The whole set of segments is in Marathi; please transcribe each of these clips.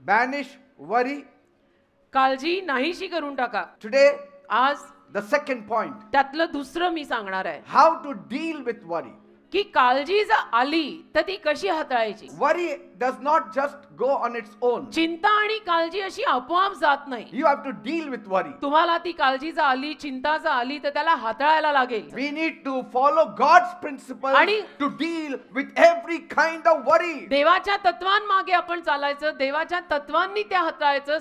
Banish worry. काळजी नाहीशी करून टाका. Today, आज the second point. त्यातलं दुसरं मी सांगणार आहे How to deal with worry. की काळजी जर आली तर ती कशी हाताळायची. Worry does not just go on its own. चिंता आणि काळजी अशी आपोआप जात नाही. You have to deal with worry. तुम्हाला ती काळजी जर आली, चिंता जर आली तर त्याला हाताळायला लागेल. We need to follow God's principles आणि to deal with every kind of worry. देवाच्या तत्वांमागे आपण चालायचं, देवाच्या तत्वांनी त्या हाताळायचं,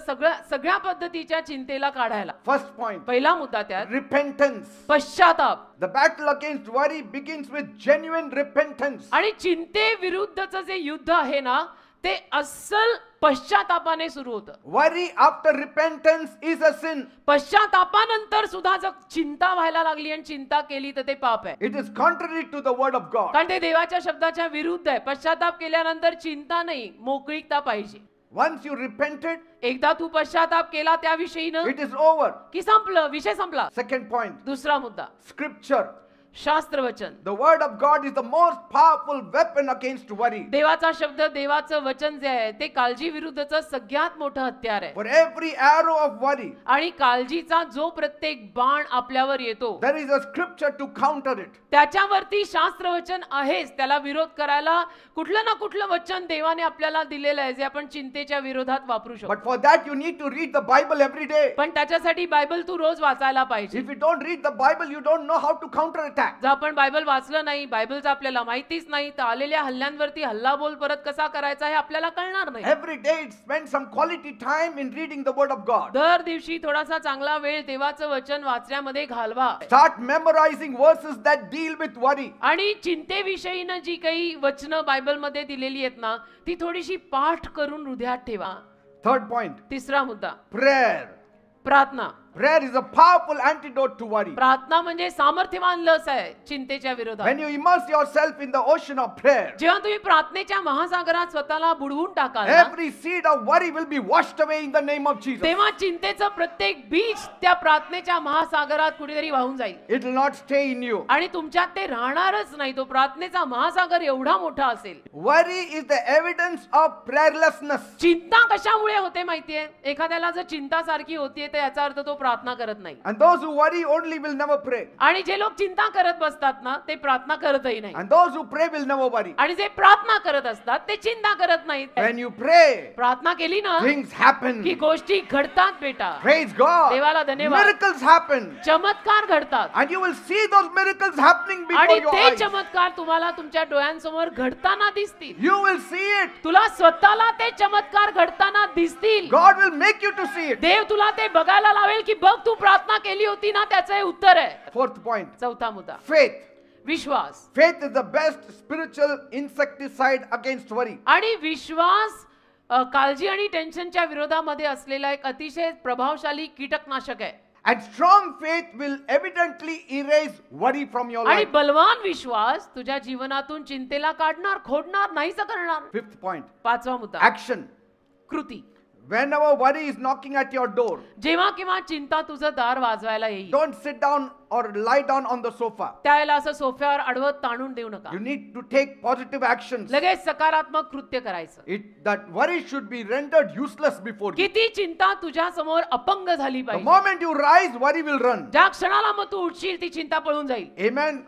सगळ्या पद्धतीच्या चिंतेला काढायला. First point. पहिला मुद्दा त्यात Repentance. पश्चाताप. The battle against worry begins with genuine repentance. आणि चिंतेविरुद्धचं जे युद्ध आहे ना ते अस्सल पश्चातापाने सुरू होतं. Worry after repentance is a sin. पश्चातापानंतर सुद्धा जर चिंता व्हायला लागली आणि चिंता केली तर ते पाप आहे. It is contrary to the word of God. कारण ते देवाच्या शब्दाच्या विरुद्ध आहे. पश्चाताप केल्यानंतर चिंता नाही, मोकळीकता पाहिजे. Once you repented, एकदा तू पश्चाताप केला त्याविषयीनं it is over. की संपलं, विषय संपला. Second point. दुसरा मुद्दा Scripture. शास्त्र वचन. The word of God is the most powerful weapon against worry. देवाचा शब्द, देवाचं वचन जे आहे ते काळजी विरुद्धचं सगळ्यात मोठं हत्यार आहे. For every arrow of worry, आणि काळजीचा जो प्रत्येक बाण आपल्यावर येतो there is a scripture to counter it. त्याच्यावरती शास्त्र वचन आहेच. त्याला विरोध करायला कुठलं ना कुठलं वचन देवाने आपल्याला दिलेलं आहे जे आपण चिंतेच्या विरोधात वापरू शकतो. But for that you need to read the Bible every day. पण त्याच्यासाठी बायबल तू रोज वाचायला पाहिजे. If you don't read the Bible, you don't know how to counter attack. जर आपण बायबल वाचलं नाही, बायबलचं आपल्याला माहितीच नाही तर आलेल्या हल्ल्यांवरती हल्ला बोल परत कसा करायचा हे आपल्याला कळणार नाही. Every day spend some quality time in reading the word of God. दर दिवशी थोडासा चांगला वेळ देवाचं वचन वाचण्यामध्ये घालवा. Start memorizing verses that deal with worry. आणि चिंतेविषयीनं जी काही वचनं बायबलमध्ये दिलेली आहेत ना ती थोडीशी पाठ करून हृदयात ठेवा. Third point. तिसरा मुद्दा Prayer. प्रार्थना. Prayer is a powerful antidote to worry. प्रार्थना म्हणजे सामर्थ्यवान लस आहे चिंतेच्या विरोधात. When you immerse yourself in the ocean of prayer, जेव्हा तुम्ही प्रार्थनेच्या महासागरात स्वतःला बुडवून टाकाल ना, every seed of worry will be washed away in the name of Jesus. तेव्हा चिंतेचं प्रत्येक बीज त्या प्रार्थनेच्या महासागरात कुठेतरी वाहून जाईल. It will not stay in you. आणि तुमच्यात ते राहणारच नाही. तो प्रार्थनेचा महासागर एवढा मोठा असेल. Worry is the evidence of prayerlessness. चिंता कशामुळे होते माहितीये? एखाद्याला जर चिंता सारखी होतीये तर याचा अर्थ तो प्रार्थना करत नाही. And those who worry only will never pray. आणि जे लोक चिंता करत बसतात ना ते प्रार्थना करतही नाही. And those who pray will never worry. आणि जे प्रार्थना करत असतात ते चिंता करत नाहीत. When you pray, प्रार्थना केली ना things happen. की गोष्टी घडतात बेटा. Praise God. देवाला धन्यवाद. Miracles happen. चमत्कार घडतात. And you will see those miracles happening before आणि your ते eyes. चमत्कार तुम्हाला तुमच्या डोळ्यांसमोर घडताना दिसतील. You will see it. तुला स्वतःला ते चमत्कार घडताना दिसतील. God will make you to see it. देव तुला ते बघायला लावेल की बघ तू प्रार्थना केली होती ना त्याचं हे उत्तर आहे. Fourth point. चौथा मुद्दा Faith. Vishwas. Faith is the best spiritual insecticide against worry. आणि विश्वास काळजी आणि टेन्शनच्या विरोधामध्ये असलेला एक अतिशय प्रभावशाली कीटकनाशक आहे. And strong faith will evidently erase worry from your आणि life. बलवान विश्वास तुझ्या जीवनातून चिंतेला काढणार, खोडणार, नाहीच करणार. Fifth point. पाचवा मुद्दा Action. कृती. Whenever worry is knocking at your door, जेव्हा केव्हा चिंता तुझं दार वाजवायला येईल don't sit down or lie down on the sofa. त्यावेळेला असं सोफ्यावर आडवत ताणून देऊ नका. You need to take positive actions. लगेच सकारात्मक कृत्य करायचं. That worry should be rendered useless before you. किती चिंता तुझ्या समोर अपंग झाली The पाहिजे. moment you rise, worry will run. ज्या क्षणाला मग तू उठशील ती चिंता पळून जाईल. Amen.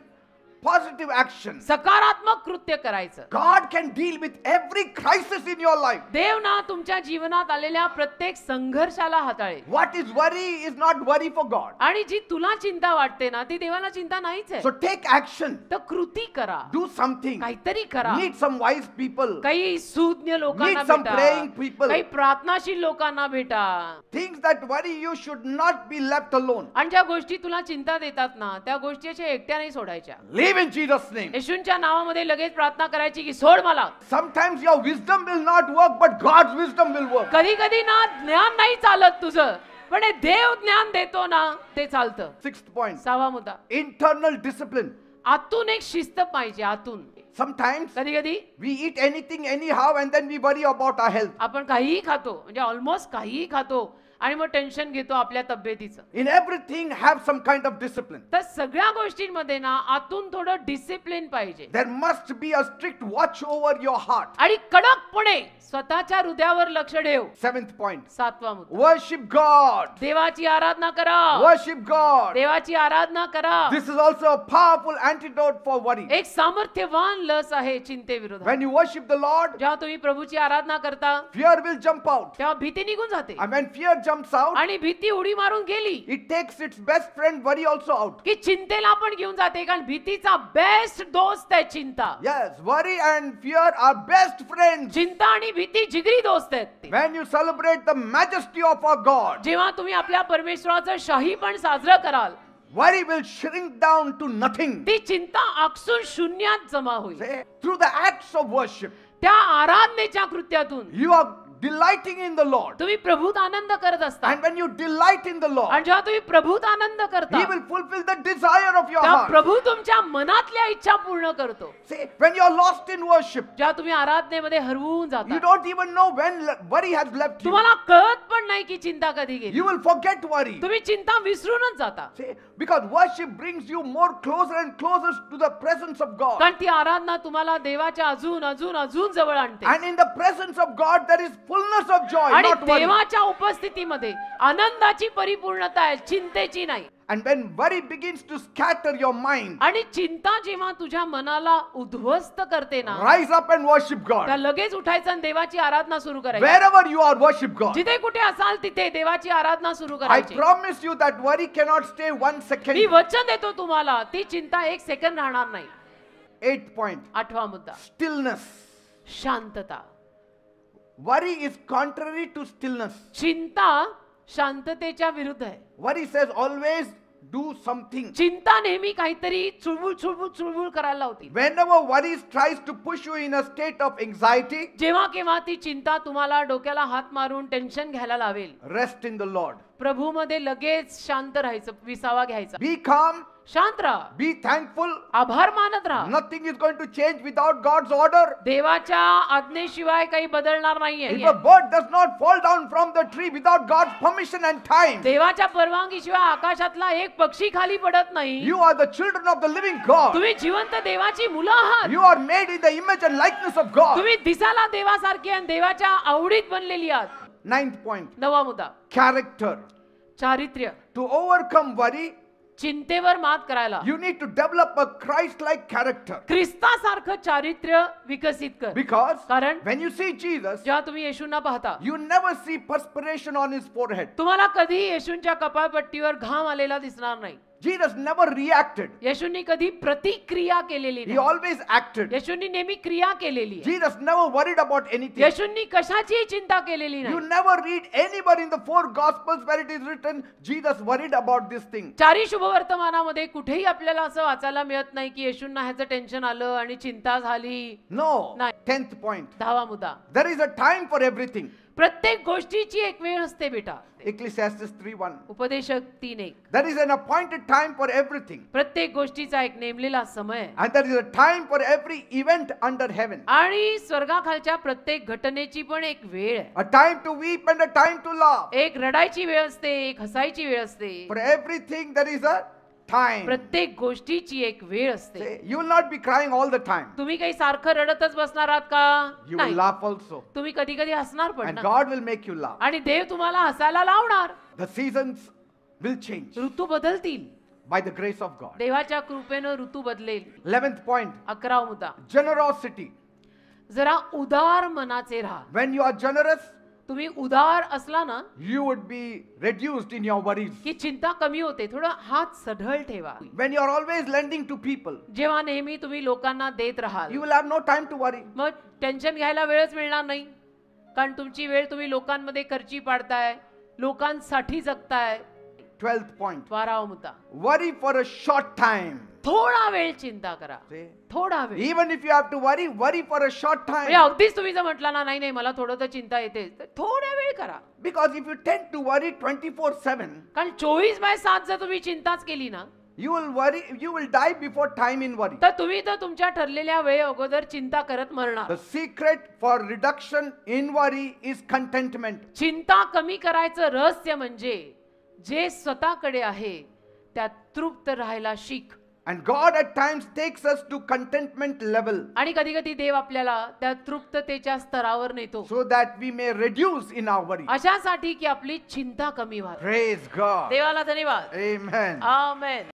Positive action. सकारात्मक कृत्य करायचं. God can deal with every crisis in your life. देव ना तुमच्या जीवनात आलेल्या प्रत्येक संघर्षाला हाताळेल. What is worry is not worry for God. आणि जी तुला चिंता वाटते ना ती देवाला चिंता नाहीच आहे. So take action. तर कृती करा. Do something. काहीतरी करा. Meet some wise people. काही सुज्ञ लोकांना Meet some भेटा. praying people. काही प्रार्थनाशील लोकांना भेटा. Things that worry you should not be left alone. आणि ज्या गोष्टी तुला चिंता देतात ना त्या गोष्टी अशा एकट्या नाही सोडायच्या. Live in Jesus' name. येशूच्या नावामध्ये लगेच प्रार्थना करायची की सोड मला. Sometimes your wisdom will not work, but God's wisdom will work. कधी कधी ना ज्ञान नाही चालत तुझं पण देव ज्ञान देतो ना ते चालतं. Sixth point. सहावा मुद्दा Internal discipline. आतून एक शिस्त पाहिजे. आतून Sometimes कधी कधी we eat anything anyhow and then we worry about our health. आपण काहीही खातो म्हणजे ऑलमोस्ट काहीही खातो आणि मग टेन्शन घेतो आपल्या तब्येतीचं. In everything, have some kind of discipline. तर सगळ्या गोष्टींमध्ये ना आतून थोडं डिसिप्लिन पाहिजे There must be a strict watch over your heart. आणि कडकपणे स्वतःच्या हृदयावर लक्ष ठेव. 7th point. 7वा मुद्दा, Worship God. देवाची आराधना करा. Worship God. देवाची आराधना करा. This is also a powerful antidote for worry. एक सामर्थ्यवान लस आहे चिंतेविरोधात. When you worship the Lord, जेव्हा तुम्ही प्रभूची आराधना करता fear will jump out. तेव्हा भीती निघून जाते. And when fear jumps out, आणि भीती उडी मारून गेली it takes its best friend worry also out. की चिंतेला पण घेऊन जाते, कारण भीतीचा बेस्ट दोस्त आहे चिंता. Yes, worry and fear are best friends. चिंता आणि भीती जिगरी दोस्त आहेत ते. When you celebrate the majesty of our God, जेव्हा तुम्ही आपल्या परमेश्वराचं शाही पण साजरं कराल, worry will shrink down to nothing. ती चिंता आकसून शून्यात जमा होईल. Say, through the acts of worship, त्या आराधनेच्या कृत्यातून you are delighting in the Lord. तुम्ही प्रभूत आनंद करत असता. And when you delight in the Lord, आणि जेव्हा तुम्ही प्रभूत आनंद करता, He will fulfill the desire of your तेव्हा heart. प्रभू तुमच्या मनातल्या इच्छा पूर्ण करतो. See, when you are lost in worship, जेव्हा तुम्ही आराधनेमध्ये हरवून you जाता, don't even know when worry has left you. तुम्हाला कळत पण नाही की चिंता कधी गेली. You will forget worry. तुम्ही चिंता विसरूनच जाता. See, because worship brings you more closer and closer to the presence of God. कारण ती आराधना तुम्हाला देवाच्या अजून अजून अजून जवळ आणते. And in the presence of God, there is fullness of joy, आणि not worry. देवाच्या उपस्थितीमध्ये आनंदाची परिपूर्णता आहे, चिंतेची नाही. And when worry begins to scatter your mind, आणि चिंता जेव्हा तुझ्या मनाला उद्ध्वस्त करते ना, rise up and worship त्या God. लगेच उठायचं आणि देवाची आराधना सुरू करायची. Wherever you are, worship God. जिथे कुठे असाल तिथे देवाची आराधना सुरू I करायची. promise you that worry cannot stay 1 me second. वचन देतो तुम्हाला, ती चिंता 1 सेकंद राहणार नाही. 8th point. 8वा मुद्दा, Stillness. शांतता. Worry is contrary to stillness. चिंता शांततेच्या विरुद्ध आहे. Worry says always do something. चिंता नेहमी काहीतरी चुळबुळ चुळबुळ चुळबुळ करायला लावते. Whenever worry tries to push you in a state of anxiety, जेव्हा केव्हा ती चिंता तुम्हाला डोक्याला हात मारून टेन्शन घ्यायला लावेल, rest in the Lord. प्रभू मध्ये लगेच शांत राहायचं, विसावा घ्यायचा. Be calm, शांत राहा, be thankful. आभार मानत राहा. Nothing is going to change without God's order. देवाच्या आज्ञेशिवाय काही बदलणार If नाहीये. a bird does not fall down from the tree without God's permission and time, देवाच्या परवानगीशिवाय आकाशातला एक पक्षी खाली पडत नाही. you are the children of the living God. तुम्ही जिवंत देवाची मुलं आहात. You are made in the image and likeness of God. तुम्ही दिसायला देवासारखी आणि देवाच्या आवडीत बनलेली आहात. 9th point. 9वा मुद्दा, Character. चारित्र्य. To overcome worry, चिंतेवर मात करायला you need to develop a Christ-like character. ख्रिस्तासारखं चारित्र्य विकसित कर. Because कारण when you see Jesus, जेव्हा तुम्ही येशूंना पाहता, you never see perspiration on his forehead. तुम्हाला कधी येशूंच्या कपाळपट्टीवर घाम आलेला दिसणार नाही. Jesus never reacted. येशूंनी कधी प्रतिक्रिया केलेली He नाही. always acted. येशूंनी नेहमी क्रिया केलेली आहे. Jesus never worried about anything. येशूंनी कशाचीही चिंता केलेली You नाही. never read anywhere in the 4 Gospels where it is written, Jesus worried about this thing. चारी शुभवर्तमानामध्ये कुठेही आपल्याला असं वाचायला मिळत नाही की येशूंना ह्याचं टेन्शन आलं आणि चिंता झाली. No. नाही. 10th point. 10वा मुद्दा, There is a time for everything. प्रत्येक गोष्टीची एक वेळ असते बेटा. Ecclesiastes 3:1. उपदेशक 3:1. There is an appointed time for everything. प्रत्येक गोष्टीचा एक नेमलेला समय आहे. And there is a time for every event under heaven. आणि स्वर्गाखालच्या प्रत्येक घटनेची पण एक वेळ आहे. A time to weep and a time to laugh. एक रडायची वेळ असते, एक हसायची वेळ असते. For everything there is a time. प्रत्येक गोष्टीची एक वेळ असते. Say, you will not be crying all the time. तुम्ही काही सारखं रडतच बसणार आहात का? You will नाही. laugh also. तुम्ही कधी कधी हसणार पण And ना. God will make you laugh. आणि देव तुम्हाला हसायला लावणार. The seasons will change ऋतू बदलतील. by the grace of God. देवाच्या कृपेनं ऋतू बदलेल. 11th point. 11वा मुद्दा, Generosity. जरा उदार मनाचे राहा. When you are generous, तुम्ही उदार असला ना you would be reduced in your worries. की चिंता कमी होते. थोडं हात सढळ ठेवा. When you are always lending to people, जेव्हा नेहमी तुम्ही लोकांना देत राहाल, you will have no time to worry. मग टेन्शन घ्यायला वेळच मिळणार नाही. कारण तुमची वेळ तुम्ही लोकांमध्ये खर्ची पाडताय, लोकांसाठी जगताय. 12th point. 12वा मुद्दा, Worry for a short time. थोडा वेळ चिंता करा. See? थोडा वेळ. Even if you have to worry, worry for a short म्हणजे time. अगदीच तुम्ही जर म्हटला ना, नाही नाही मला थोडं तर चिंता येते, तर थोड्या वेळ करा. Because if you tend to worry 24/7, कारण 24/7 जर तुम्ही चिंताच केली ना, You will worry, you will die before time in worry. तर तुम्ही तर तुमच्या ठरलेल्या वेळे अगोदर चिंता करत मरणार. The secret for reduction in worry is contentment. चिंता कमी करायचं रहस्य म्हणजे जे स्वतःकडे आहे त्यात तृप्त राहायला शिक. And God at times takes us to contentment level आणि कधी कधी देव आपल्याला त्या तृप्ततेच्या स्तरावर नेतो so that we may reduce in our worry. अशासाठी की आपली चिंता कमी व्हावी. Praise God. देवाला धन्यवाद. Amen. आमेन.